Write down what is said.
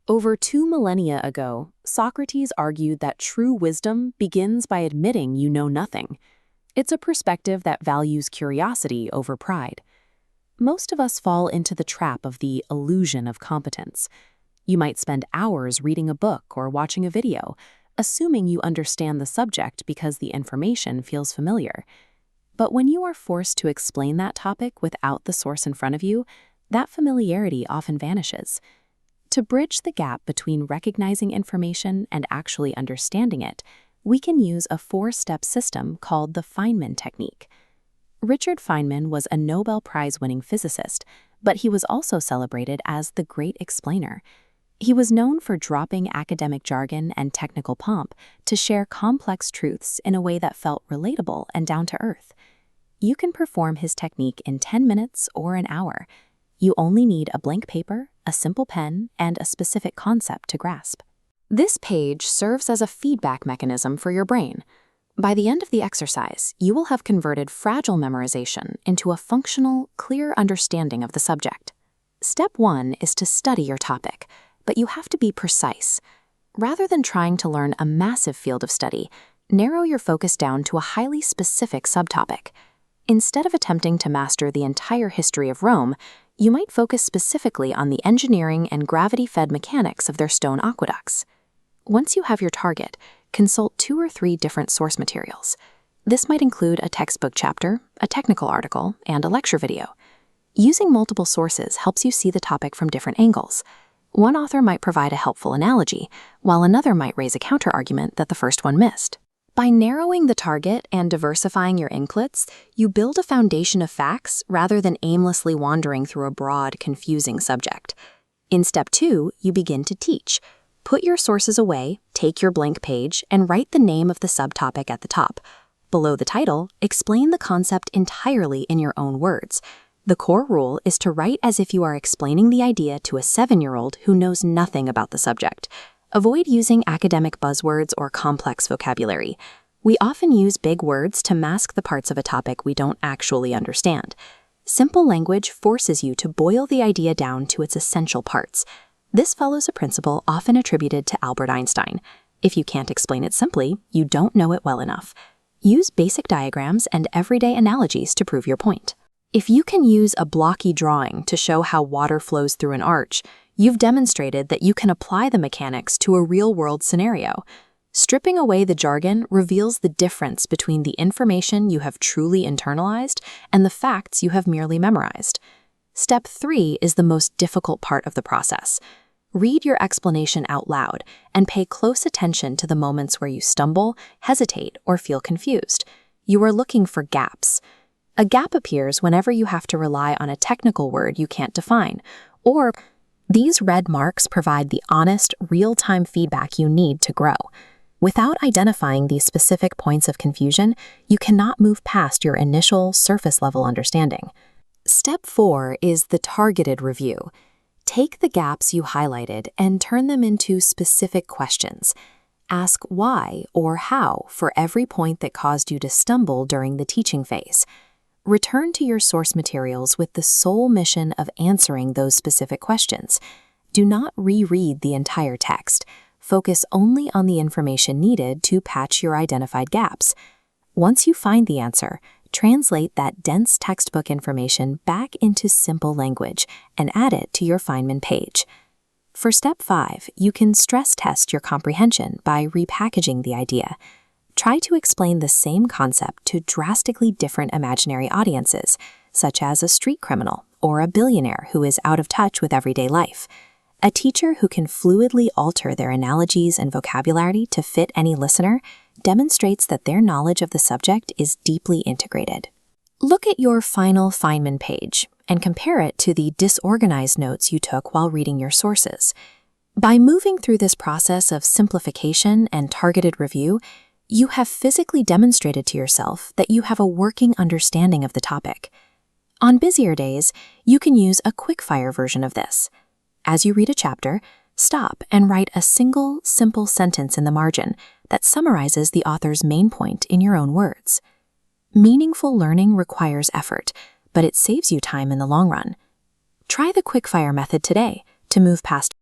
Over 2 millennia ago, Socrates argued that true wisdom begins by admitting you know nothing. It's a perspective that values curiosity over pride. Most of us fall into the trap of the illusion of competence. You might spend hours reading a book or watching a video, assuming you understand the subject because the information feels familiar. But when you are forced to explain that topic without the source in front of you, that familiarity often vanishes. To bridge the gap between recognizing information and actually understanding it, we can use a 4-step system called the Feynman Technique. Richard Feynman was a Nobel Prize-winning physicist, but he was also celebrated as the great explainer. He was known for dropping academic jargon and technical pomp to share complex truths in a way that felt relatable and down to earth. You can perform his technique in 10 minutes or an hour. You only need a blank paper, a simple pen, and a specific concept to grasp. This page serves as a feedback mechanism for your brain. By the end of the exercise, you will have converted fragile memorization into a functional, clear understanding of the subject. Step 1 is to study your topic, but you have to be precise. Rather than trying to learn a massive field of study, narrow your focus down to a highly specific subtopic. Instead of attempting to master the entire history of Rome, you might focus specifically on the engineering and gravity-fed mechanics of their stone aqueducts. Once you have your target, consult 2 or 3 different source materials. This might include a textbook chapter, a technical article, and a lecture video. Using multiple sources helps you see the topic from different angles. One author might provide a helpful analogy, while another might raise a counter-argument that the first one missed. By narrowing the target and diversifying your inklets, you build a foundation of facts rather than aimlessly wandering through a broad, confusing subject. In step 2, you begin to teach. Put your sources away, take your blank page, and write the name of the subtopic at the top. Below the title, explain the concept entirely in your own words. The core rule is to write as if you are explaining the idea to a 7-year-old who knows nothing about the subject. Avoid using academic buzzwords or complex vocabulary. We often use big words to mask the parts of a topic we don't actually understand. Simple language forces you to boil the idea down to its essential parts. This follows a principle often attributed to Albert Einstein. If you can't explain it simply, you don't know it well enough. Use basic diagrams and everyday analogies to prove your point. If you can use a blocky drawing to show how water flows through an arch, you've demonstrated that you can apply the mechanics to a real-world scenario. Stripping away the jargon reveals the difference between the information you have truly internalized and the facts you have merely memorized. Step 3 is the most difficult part of the process. Read your explanation out loud and pay close attention to the moments where you stumble, hesitate, or feel confused. You are looking for gaps. A gap appears whenever you have to rely on a technical word you can't define, or these red marks provide the honest, real-time feedback you need to grow. Without identifying these specific points of confusion, you cannot move past your initial surface-level understanding. Step 4 is the targeted review. Take the gaps you highlighted and turn them into specific questions. Ask why or how for every point that caused you to stumble during the teaching phase. Return to your source materials with the sole mission of answering those specific questions. Do not reread the entire text. Focus only on the information needed to patch your identified gaps. Once you find the answer, translate that dense textbook information back into simple language and add it to your Feynman page. For step 5, you can stress test your comprehension by repackaging the idea. Try to explain the same concept to drastically different imaginary audiences, such as a street criminal or a billionaire who is out of touch with everyday life. A teacher who can fluidly alter their analogies and vocabulary to fit any listener demonstrates that their knowledge of the subject is deeply integrated. Look at your final Feynman page and compare it to the disorganized notes you took while reading your sources. By moving through this process of simplification and targeted review, you have physically demonstrated to yourself that you have a working understanding of the topic. On busier days, you can use a quick-fire version of this. As you read a chapter, stop and write a single, simple sentence in the margin that summarizes the author's main point in your own words. Meaningful learning requires effort, but it saves you time in the long run. Try the quick-fire method today to move past